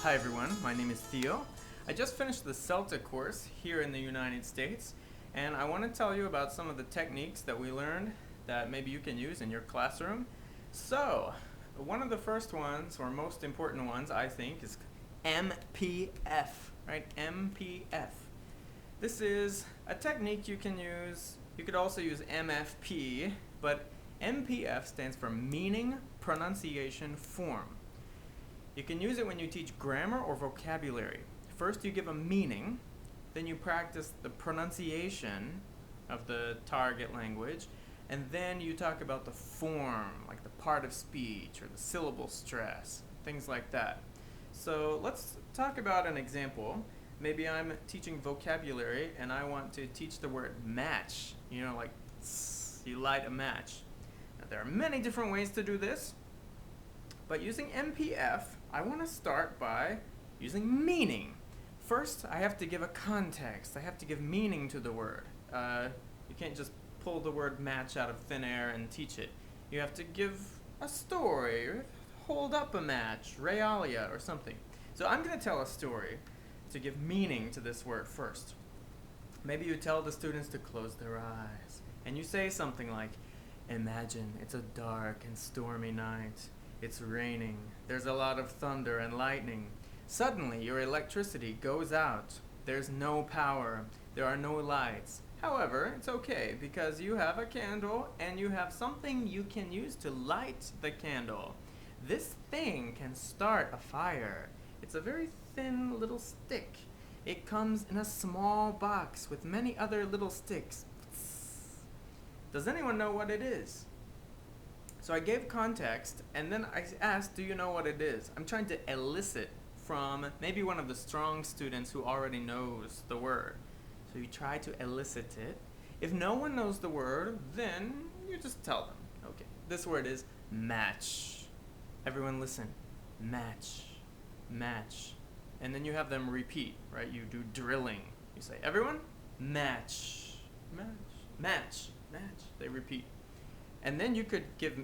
Hi everyone, my name is Theo. I just finished the CELTA course here in the United States, and I want to tell you about some of the techniques that we learned that maybe you can use in your classroom. So, one of the first ones, or most important ones, I think, is MPF, right? MPF. This is a technique you can use. You could also use MFP, but MPF stands for meaning, pronunciation, form. You can use it when you teach grammar or vocabulary. First you give a meaning, then you practice the pronunciation of the target language, and then you talk about the form, like the part of speech or the syllable stress, things like that. So let's talk about an example. Maybe I'm teaching vocabulary and I want to teach the word match. You know, like you light a match. Now, there are many different ways to do this, but using MPF, I want to start by using meaning. First, I have to give a context. I have to give meaning to the word. You can't just pull the word match out of thin air and teach it. You have to give a story, or hold up a match, realia, or something. So I'm going to tell a story to give meaning to this word first. Maybe you tell the students to close their eyes, and you say something like, imagine it's a dark and stormy night. It's raining. There's a lot of thunder and lightning. Suddenly, your electricity goes out. There's no power. There are no lights. However, it's okay because you have a candle and you have something you can use to light the candle. This thing can start a fire. It's a very thin little stick. It comes in a small box with many other little sticks. Does anyone know what it is? So I gave context, and then I asked, do you know what it is? I'm trying to elicit from maybe one of the strong students who already knows the word. So you try to elicit it. If no one knows the word, then you just tell them. Okay, this word is match. Everyone listen. Match. Match. And then you have them repeat, right? You do drilling. You say, everyone, match. Match. Match. Match. They repeat. And then you could give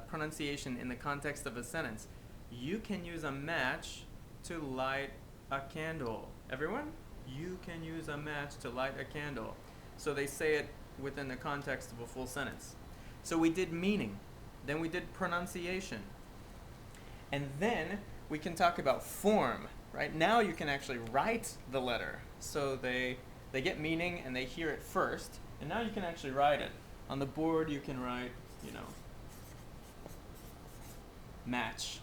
pronunciation in the context of a sentence. You can use a match to light a candle. Everyone? You can use a match to light a candle. So they say it within the context of a full sentence. So we did meaning. Then we did pronunciation. And then we can talk about form. Right? Now you can actually write the letter. So they get meaning and they hear it first. And now you can actually write it. On the board you can write, match.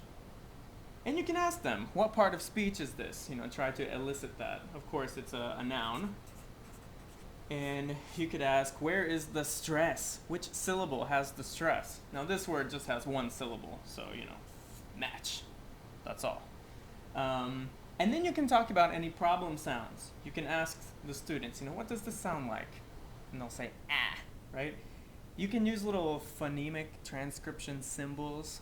And you can ask them, what part of speech is this? Try to elicit that. Of course, it's a noun. And you could ask, where is the stress? Which syllable has the stress? Now this word just has one syllable, so, match. That's all. And then you can talk about any problem sounds. You can ask the students, what does this sound like? And they'll say, ah, right? You can use little phonemic transcription symbols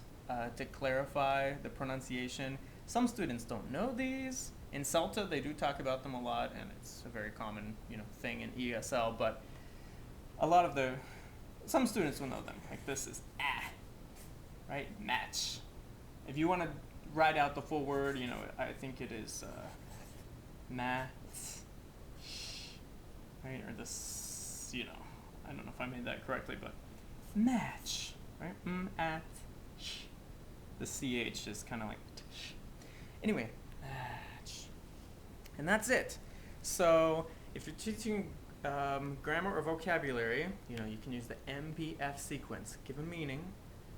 to clarify the pronunciation. Some students don't know these. In CELTA, they do talk about them a lot, and it's a very common, thing in ESL. But some students will know them. Like this is ah, right? Match. If you want to write out the full word, I think it is match, right? Or this, I don't know if I made that correctly, but match, right? At, sh. The CH is kind of like tsh. Anyway, match. And that's it. So if you're teaching grammar or vocabulary, you can use the MPF sequence. Give a meaning,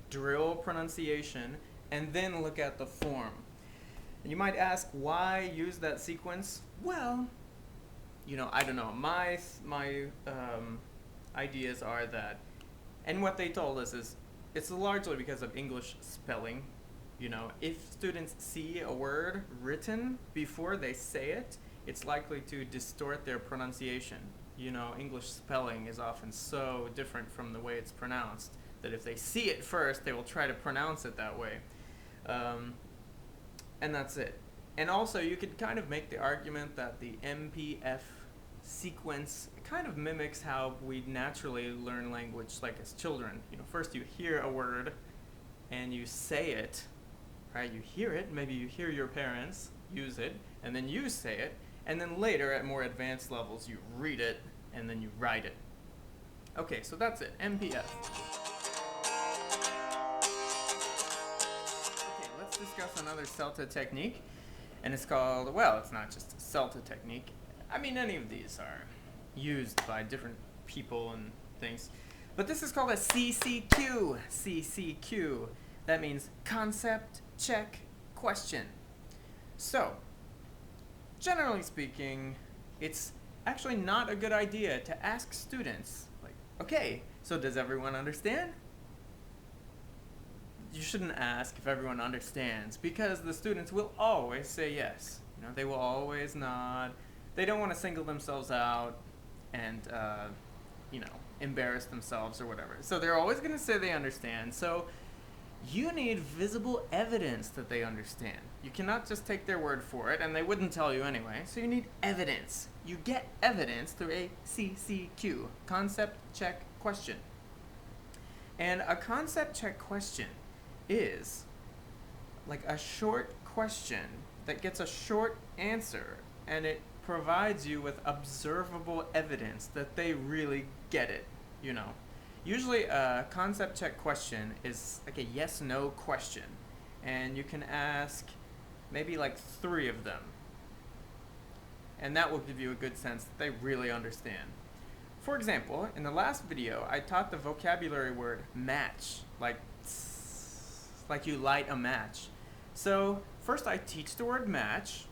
drill pronunciation, and then look at the form. And you might ask, why use that sequence? Well, I don't know. My ideas are that, and what they told us is, it's largely because of English spelling. If students see a word written before they say it, it's likely to distort their pronunciation. English spelling is often so different from the way it's pronounced that if they see it first, they will try to pronounce it that way. And that's it. And also, you could kind of make the argument that the MPF sequence kind of mimics how we naturally learn language, like as children. First you hear a word and you say it, right? You hear it, maybe you hear your parents use it, and then you say it, and then later at more advanced levels you read it, and then you write it. Okay, so that's it, MPF. Okay, let's discuss another CELTA technique, and it's called, well, it's not just a CELTA technique. I mean, any of these are used by different people and things. But this is called a CCQ. CCQ. That means concept, check, question. So, generally speaking, it's actually not a good idea to ask students, like, okay, so does everyone understand? You shouldn't ask if everyone understands, because the students will always say yes. You know, they will always nod. They don't want to single themselves out and, you know, embarrass themselves or whatever. So they're always going to say they understand. So you need visible evidence that they understand. You cannot just take their word for it, and they wouldn't tell you anyway. So you need evidence. You get evidence through a CCQ, concept, check, question. And a concept check question is like a short question that gets a short answer, and it provides you with observable evidence that they really get it, you know. Usually a concept check question is like a yes-no question, and you can ask maybe like 3 of them, and that will give you a good sense that they really understand. For example, in the last video I taught the vocabulary word match, like you light a match. So first I teach the word match,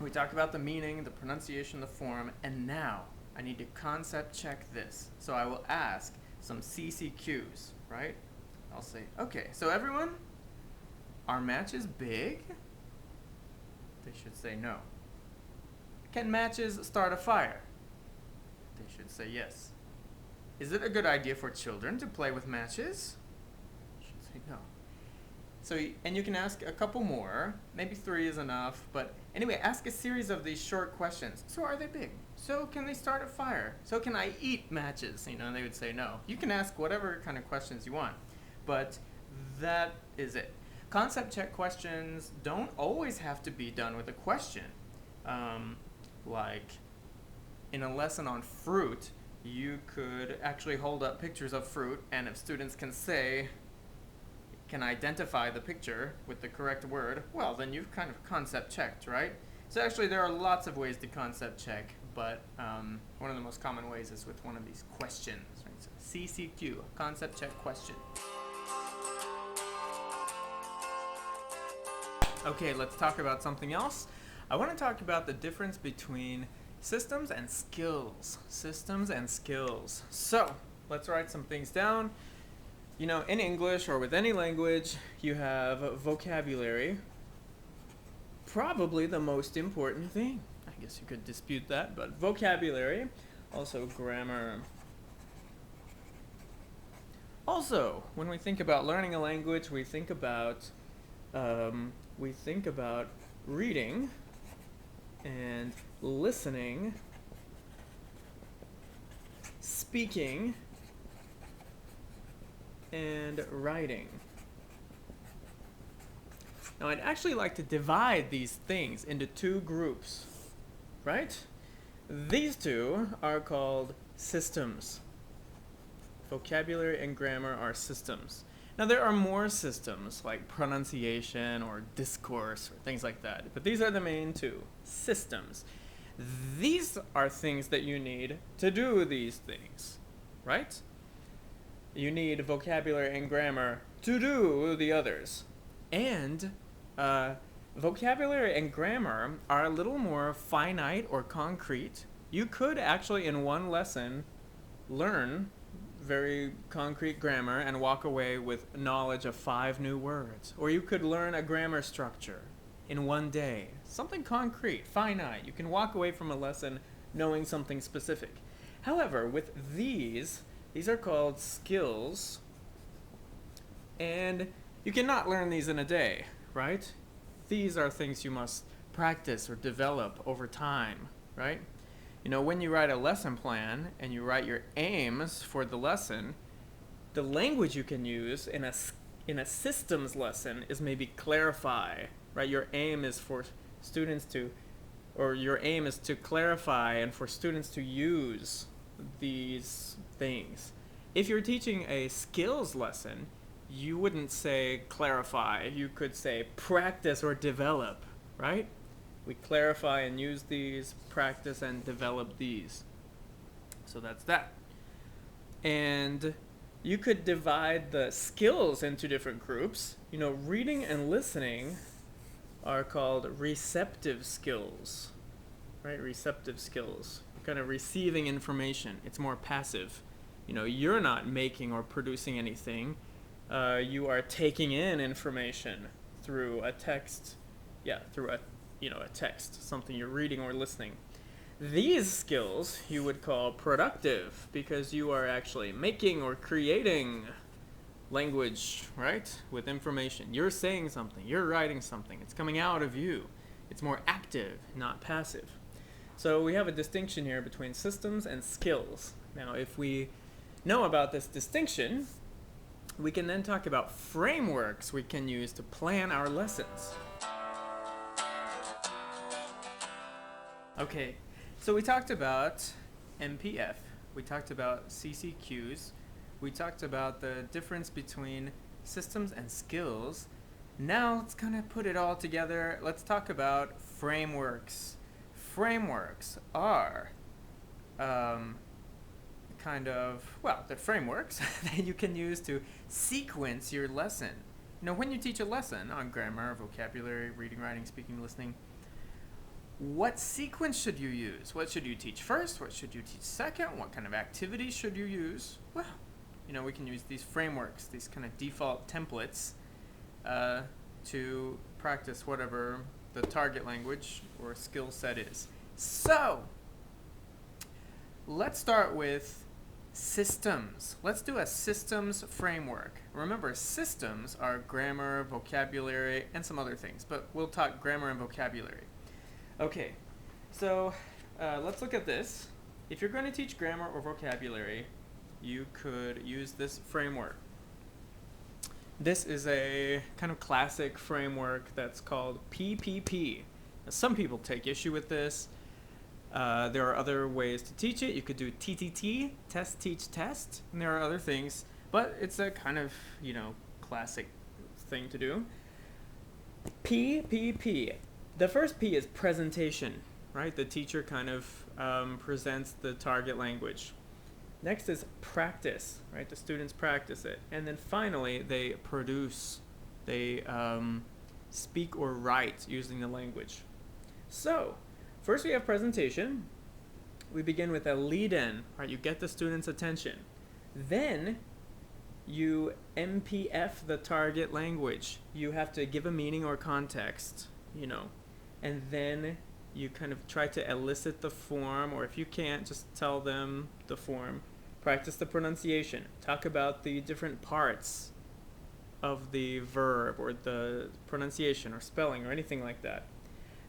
we talk about the meaning, the pronunciation, the form, and now I need to concept check this. So I will ask some CCQs, right? I'll say, okay, so everyone, are matches big? They should say no. Can matches start a fire? They should say yes. Is it a good idea for children to play with matches? They should say no. So, and you can ask a couple more, maybe 3 is enough, but anyway, ask a series of these short questions. So are they big? So can they start a fire? So can I eat matches? You know, they would say no. You can ask whatever kind of questions you want, but that is it. Concept check questions don't always have to be done with a question. Like in a lesson on fruit, you could actually hold up pictures of fruit, and if students can identify the picture with the correct word, well, then you've kind of concept checked, right? So actually there are lots of ways to concept check, but one of the most common ways is with one of these questions, right? So CCQ, concept check question. Okay, let's talk about something else. I want to talk about the difference between systems and skills. Systems and skills. So, let's write some things down. You know, in English or with any language, you have vocabulary. Probably the most important thing. I guess you could dispute that, but vocabulary. Also grammar. Also, when we think about learning a language, we think about reading and listening, speaking, and writing. Now I'd actually like to divide these things into 2 groups, right? These 2 are called systems. Vocabulary and grammar are systems. Now there are more systems like pronunciation or discourse or things like that, but these are the main 2 systems. These are things that you need to do these things, right? You need vocabulary and grammar to do the others. And vocabulary and grammar are a little more finite or concrete. You could actually in one lesson learn very concrete grammar and walk away with knowledge of 5 new words. Or you could learn a grammar structure in one day. Something concrete, finite. You can walk away from a lesson knowing something specific. However, with these are called skills, and you cannot learn these in a day, right? These are things you must practice or develop over time, right? You know, when you write a lesson plan and you write your aims for the lesson, the language you can use in a systems lesson is maybe clarify, right? Your aim is for students to, or your aim is to clarify and for students to use these things. If you're teaching a skills lesson, you wouldn't say clarify, you could say practice or develop, right? We clarify and use these, practice and develop these. So that's that. And you could divide the skills into different groups. You know, reading and listening are called receptive skills, right? Receptive skills. You're kind of receiving information. It's more passive. You know, you're not making or producing anything. You are taking in information through a text. Yeah, through a text, something you're reading or listening. These skills you would call productive because you are actually making or creating language, right? With information. You're saying something, you're writing something, it's coming out of you. It's more active, not passive. So we have a distinction here between systems and skills. Now, if we know about this distinction, we can then talk about frameworks we can use to plan our lessons. Okay, so we talked about MPF, we talked about CCQs, we talked about the difference between systems and skills. Now let's kind of put it all together. Let's talk about frameworks. Frameworks are they're frameworks that you can use to sequence your lesson. You know, when you teach a lesson on grammar, vocabulary, reading, writing, speaking, listening, what sequence should you use? What should you teach first? What should you teach second? What kind of activities should you use? Well, you know, we can use these frameworks, these kind of default templates to practice whatever the target language or skill set is. So, let's start with systems. Let's do a systems framework. Remember, systems are grammar, vocabulary, and some other things, but we'll talk grammar and vocabulary. Okay, so let's look at this. If you're going to teach grammar or vocabulary, you could use this framework. This is a kind of classic framework that's called PPP. Now, some people take issue with this. There are other ways to teach it. You could do TTT, test, teach, test, and there are other things, but it's a kind of, classic thing to do. PPP. The first P is presentation, right? The teacher kind of presents the target language. Next is practice, right? The students practice it. And then finally, they produce. They speak or write using the language. So, first we have presentation. We begin with a lead-in, right? You get the student's attention. Then you MPF the target language. You have to give a meaning or context, and then you kind of try to elicit the form, or if you can't, just tell them the form. Practice the pronunciation. Talk about the different parts of the verb or the pronunciation or spelling or anything like that.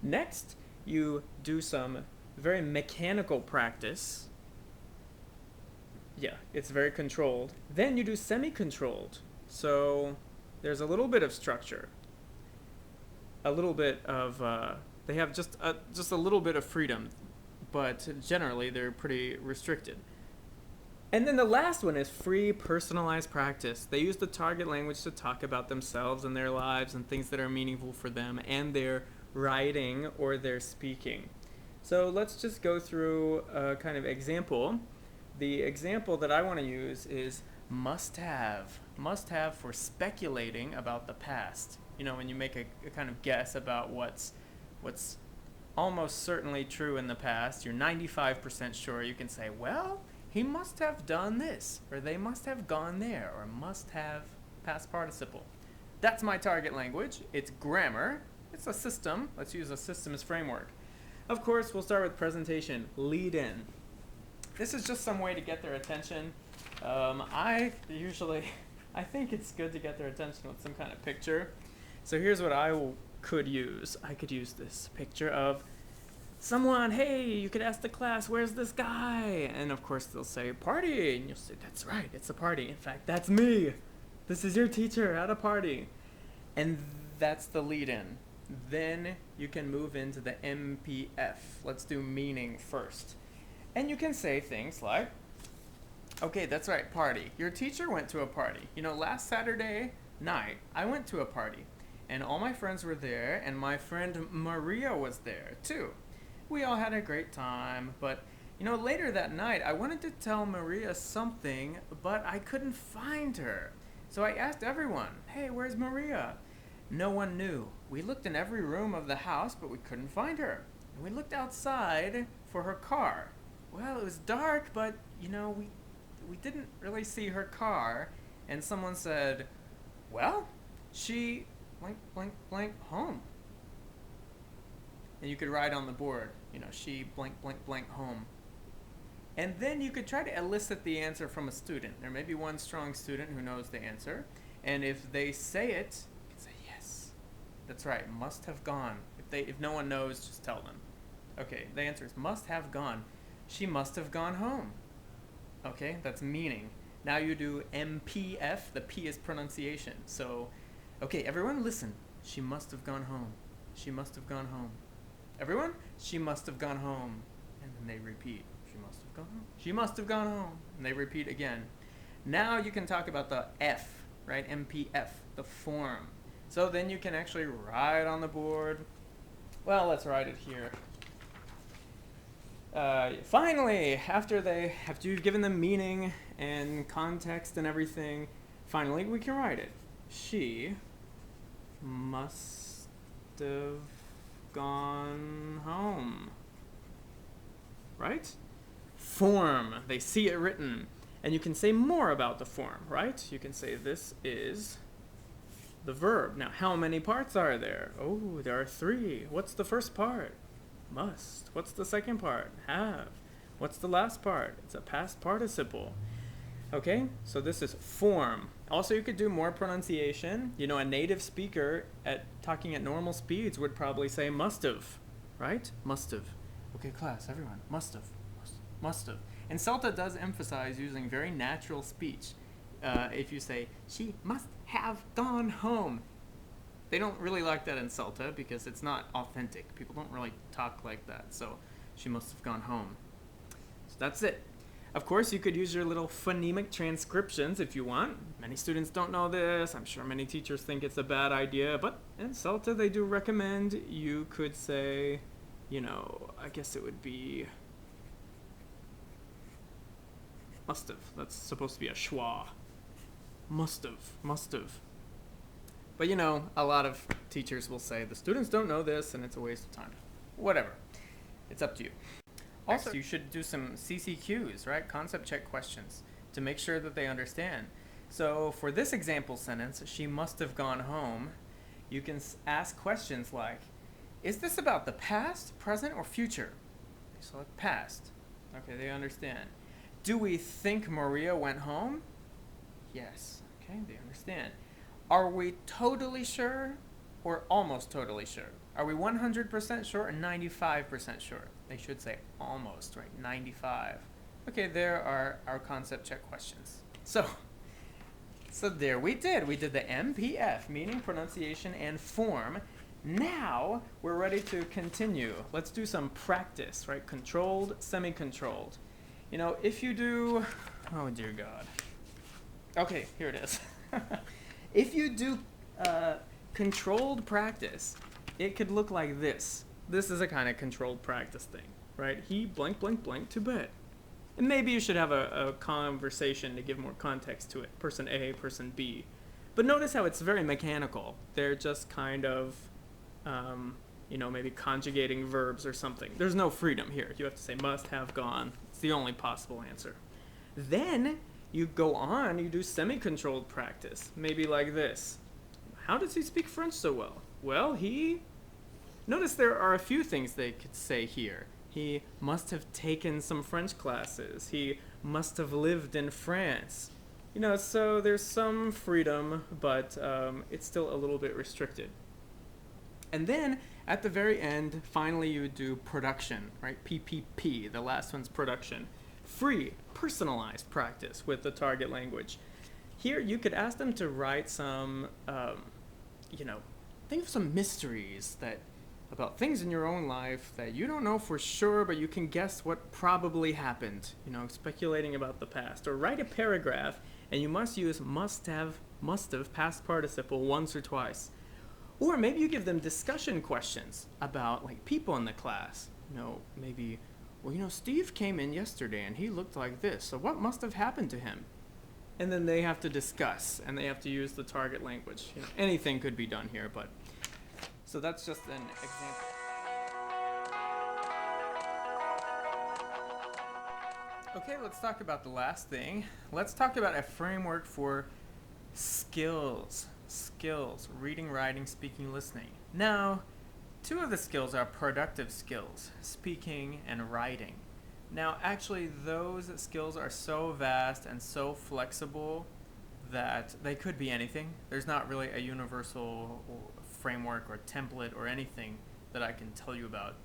Next, you do some very mechanical practice. Yeah, it's very controlled. Then you do semi-controlled. So there's a little bit of structure. A little bit of, they have just a little bit of freedom, but generally they're pretty restricted. And then the last one is free personalized practice. They use the target language to talk about themselves and their lives and things that are meaningful for them and their writing or their speaking. So let's just go through a kind of example. The example that I want to use is must have. Must have for speculating about the past. When you make a kind of guess about what's almost certainly true in the past, you're 95% sure, you can say, well, he must have done this, or they must have gone there, or must have past participle. That's my target language. It's grammar. It's a system. Let's use a systems framework. Of course, we'll start with presentation, lead in. This is just some way to get their attention. I think it's good to get their attention with some kind of picture. So here's what I could use. I could use this picture of someone, hey, you could ask the class, where's this guy? And of course they'll say, party. And you'll say, that's right, it's a party. In fact, that's me. This is your teacher at a party. And that's the lead-in. Then you can move into the MPF. Let's do meaning first. And you can say things like, okay, that's right, party. Your teacher went to a party. Last Saturday night, I went to a party. And all my friends were there, and my friend Maria was there, too. We all had a great time, but later that night, I wanted to tell Maria something, but I couldn't find her. So I asked everyone, hey, where's Maria? No one knew. We looked in every room of the house, but we couldn't find her. And we looked outside for her car. Well, it was dark, but, we didn't really see her car. And someone said, well, she blank, blank, blank, home. And you could write on the board, she blank, blank, blank, home. And then you could try to elicit the answer from a student. There may be one strong student who knows the answer. And if they say it, you can say, yes, that's right, must have gone. If no one knows, just tell them. Okay, the answer is must have gone. She must have gone home. Okay, that's meaning. Now you do MPF, the P is pronunciation. So, okay, everyone listen. She must have gone home. She must have gone home. Everyone? She must have gone home. And then they repeat. She must have gone home. She must have gone home. And they repeat again. Now you can talk about the F, right? MPF, the form. So then you can actually write on the board. Well, let's write it here. Finally, after you've given them meaning and context and everything, finally we can write it. She must have gone home. Right? Form. They see it written. And you can say more about the form, right? You can say this is the verb. Now, how many parts are there? Oh, there are 3. What's the first part? Must. What's the second part? Have. What's the last part? It's a past participle. Okay, so this is form. Also, you could do more pronunciation. A native speaker talking at normal speeds would probably say must have, right? Must have. Okay, class, everyone, must have. Must have. And CELTA does emphasize using very natural speech. If you say, she must have gone home. They don't really like that in CELTA because it's not authentic. People don't really talk like that. So she must have gone home. So that's it. Of course, you could use your little phonemic transcriptions if you want. Many students don't know this. I'm sure many teachers think it's a bad idea. But in CELTA, they do recommend you could say, I guess it would be must have. That's supposed to be a schwa. Must have. But a lot of teachers will say the students don't know this and it's a waste of time. Whatever. It's up to you. Also, you should do some CCQs, right? Concept check questions to make sure that they understand. So for this example sentence, she must have gone home, you can ask questions like, is this about the past, present, or future? Select past. Okay, they understand. Do we think Maria went home? Yes. Okay, they understand. Are we totally sure or almost totally sure? Are we 100% sure or 95% sure? They should say almost, right? 95. Okay, there are our concept check questions. So there we did. We did the MPF, meaning, pronunciation, and form. Now we're ready to continue. Let's do some practice, right? Controlled, semi-controlled. If you do, oh dear God. Okay, here it is. If you do controlled practice, it could look like this. This is a kind of controlled practice thing, right? He blank, blank, blank to bed. And maybe you should have a conversation to give more context to it. Person A, person B. But notice how it's very mechanical. They're just kind of, maybe conjugating verbs or something. There's no freedom here. You have to say must, have, gone. It's the only possible answer. Then you go on, you do semi-controlled practice. Maybe like this. How does he speak French so well? Well, notice there are a few things they could say here. He must have taken some French classes. He must have lived in France. So there's some freedom, but it's still a little bit restricted. And then at the very end, finally you do production, right? PPP, the last one's production. Free, personalized practice with the target language. Here you could ask them to write some, think of some mysteries that about things in your own life that you don't know for sure, but you can guess what probably happened, speculating about the past. Or write a paragraph, and you must use must have past participle once or twice. Or maybe you give them discussion questions about like people in the class. Maybe, Steve came in yesterday and he looked like this, so what must have happened to him? And then they have to discuss, and they have to use the target language. Anything could be done here, but so that's just an example. Okay, let's talk about the last thing. Let's talk about a framework for skills. Skills: reading, writing, speaking, listening. Now, two of the skills are productive skills: speaking and writing. Now, actually, those skills are so vast and so flexible that they could be anything. There's not really a universal framework or template or anything that I can tell you about.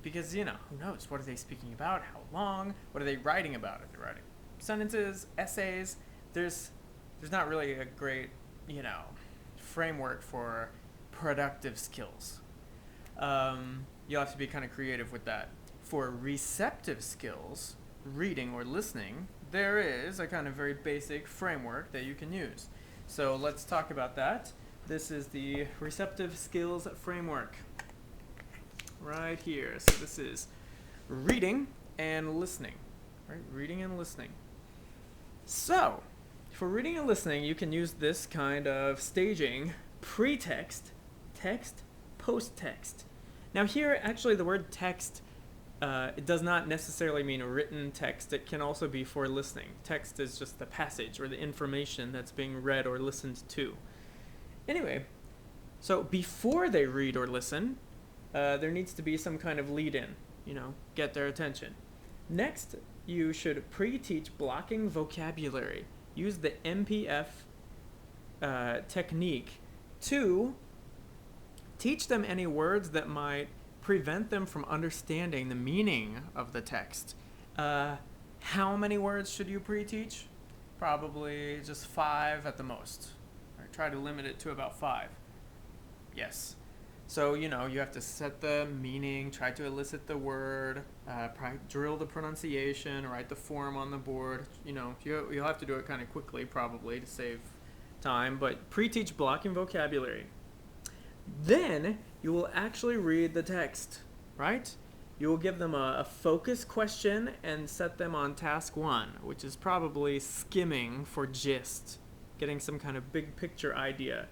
Because, who knows? What are they speaking about? How long? What are they writing about? Are they writing sentences, essays? There's not really a great, framework for productive skills. You'll have to be kind of creative with that. For receptive skills, reading or listening, there is a kind of very basic framework that you can use. So let's talk about that. This is the receptive skills framework right here. So this is reading and listening, right? Reading and listening. So for reading and listening, you can use this kind of staging: pretext, text, post-text. Now here, actually, the word text, it does not necessarily mean written text. It can also be for listening. Text is just the passage or the information that's being read or listened to. Anyway, so before they read or listen, there needs to be some kind of lead-in, get their attention. Next, you should pre-teach blocking vocabulary. Use the MPF technique to teach them any words that might prevent them from understanding the meaning of the text. How many words should you pre-teach? Probably just 5 at the most. Right, try to limit it to about 5. Yes. So, you have to set the meaning, try to elicit the word, drill the pronunciation, write the form on the board. You'll have to do it kind of quickly probably to save time, but pre-teach blocking vocabulary. Then you will actually read the text, right? You will give them a focus question and set them on task 1, which is probably skimming for gist, getting some kind of big picture idea.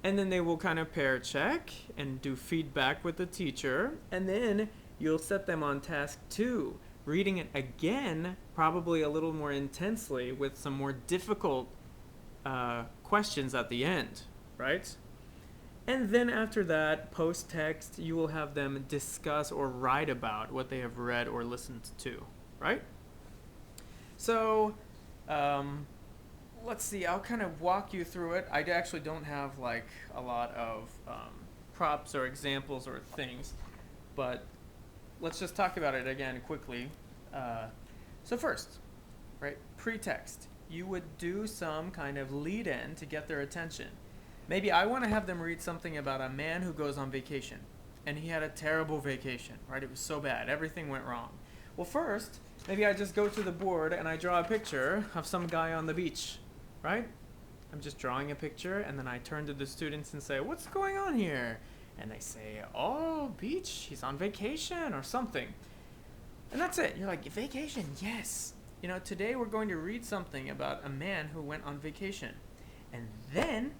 And then they will kind of pair check and do feedback with the teacher. And then you'll set them on task 2, reading it again, probably a little more intensely with some more difficult questions at the end, right? And then after that, post-text, you will have them discuss or write about what they have read or listened to, right? So, let's see, I'll kind of walk you through it. I actually don't have like a lot of props or examples or things, but let's just talk about it again quickly. So first, right, pretext. You would do some kind of lead-in to get their attention. Maybe I want to have them read something about a man who goes on vacation, and he had a terrible vacation, right? It was so bad. Everything went wrong. Well, first, maybe I just go to the board and I draw a picture of some guy on the beach, right? I'm just drawing a picture, and then I turn to the students and say, what's going on here? And they say, oh, beach, he's on vacation or something. And that's it. You're like, vacation? Yes. Today we're going to read something about a man who went on vacation. And then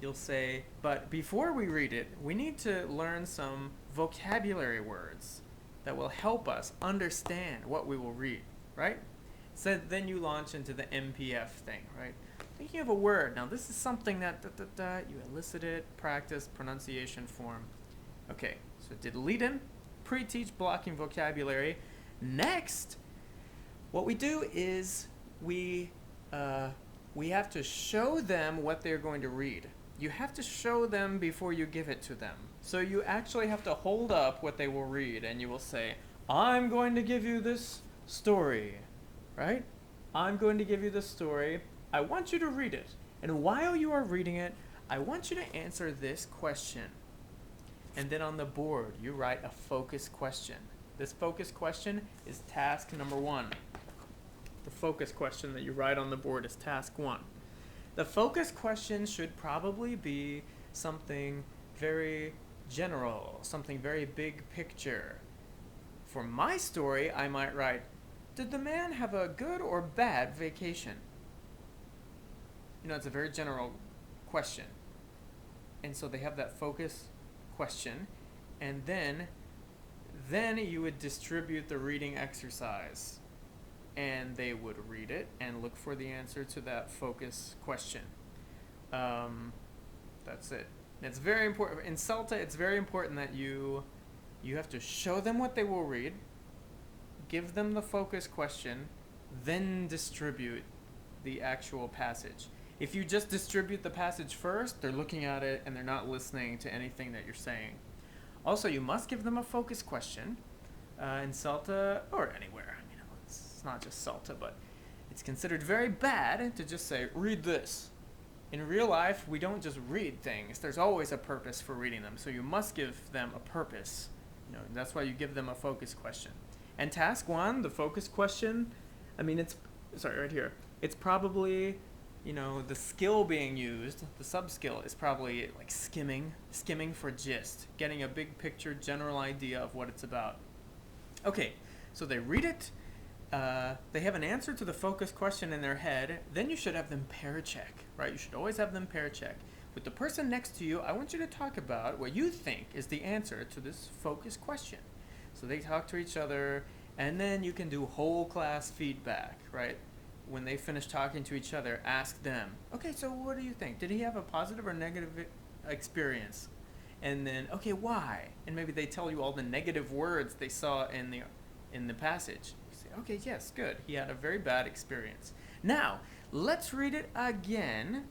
you'll say, but before we read it, we need to learn some vocabulary words that will help us understand what we will read, right? So then you launch into the MPF thing, right? Thinking of a word. Now this is something that you elicit it, practice, pronunciation, form. Okay, so did lead-in, pre-teach blocking vocabulary. Next, what we do is we have to show them what they're going to read. You have to show them before you give it to them. So you actually have to hold up what they will read, and you will say, I'm going to give you this story, right? I'm going to give you this story. I want you to read it. And while you are reading it, I want you to answer this question. And then on the board, you write a focus question. This focus question is task number 1. The focus question that you write on the board is task 1. The focus question should probably be something very general, something very big picture. For my story, I might write, did the man have a good or bad vacation? It's a very general question. And so they have that focus question, and then you would distribute the reading exercise, and they would read it and look for the answer to that focus question. That's it. It's very important in CELTA. It's very important that you have to show them what they will read, give them the focus question, then distribute the actual passage. If you just distribute the passage first, they're looking at it and they're not listening to anything that you're saying. Also, you must give them a focus question in CELTA or anywhere. It's not just CELTA, but it's considered very bad to just say, read this. In real life, we don't just read things. There's always a purpose for reading them. So you must give them a purpose. That's why you give them a focus question. And task 1, the focus question, right here. It's probably, the skill being used, the sub-skill is probably like skimming for gist, getting a big picture, general idea of what it's about. Okay, so they read it. They have an answer to the focus question in their head. Then you should have them pair check, right? You should always have them pair check. With the person next to you, I want you to talk about what you think is the answer to this focus question. So they talk to each other, and then you can do whole class feedback, right? When they finish talking to each other, ask them, okay, so what do you think? Did he have a positive or negative experience? And then, okay, why? And maybe they tell you all the negative words they saw in the passage. You say, okay, yes, good. He had a very bad experience. Now, let's read it again.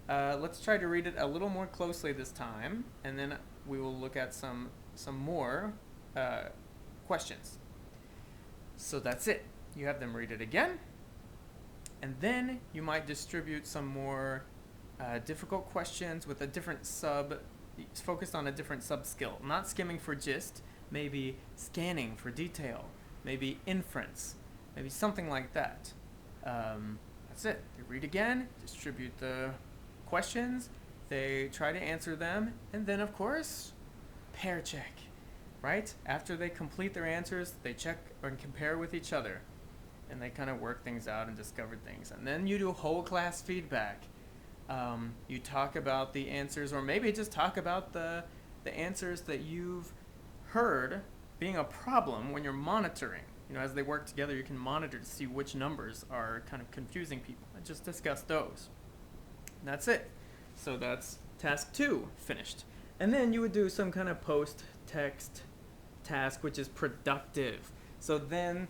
Let's try to read it a little more closely this time, and then we will look at some more questions. So that's it. You have them read it again, and then you might distribute some more difficult questions with a different focused on a different sub-skill. Not skimming for gist, maybe scanning for detail, maybe inference, maybe something like that. That's it. You read again, distribute the questions, they try to answer them, and then of course, pair check, right? After they complete their answers, they check and compare with each other, and they kind of work things out and discover things. And then you do whole class feedback. You talk about the answers, or maybe just talk about the answers that you've heard being a problem when you're monitoring. As they work together, you can monitor to see which numbers are kind of confusing people, and just discuss those. And that's it. So that's task 2 finished. And then you would do some kind of post-text task, which is productive. So then,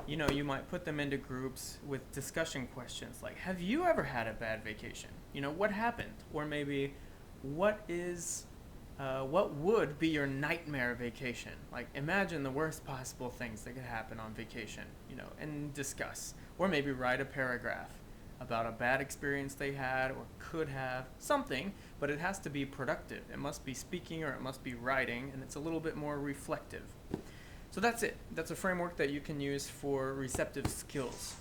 you might put them into groups with discussion questions like, have you ever had a bad vacation? What happened? Or maybe, what would be your nightmare vacation? Like, imagine the worst possible things that could happen on vacation, and discuss. Or maybe write a paragraph about a bad experience they had or could have, something, but it has to be productive. It must be speaking or it must be writing, and it's a little bit more reflective. So that's it. That's a framework that you can use for receptive skills.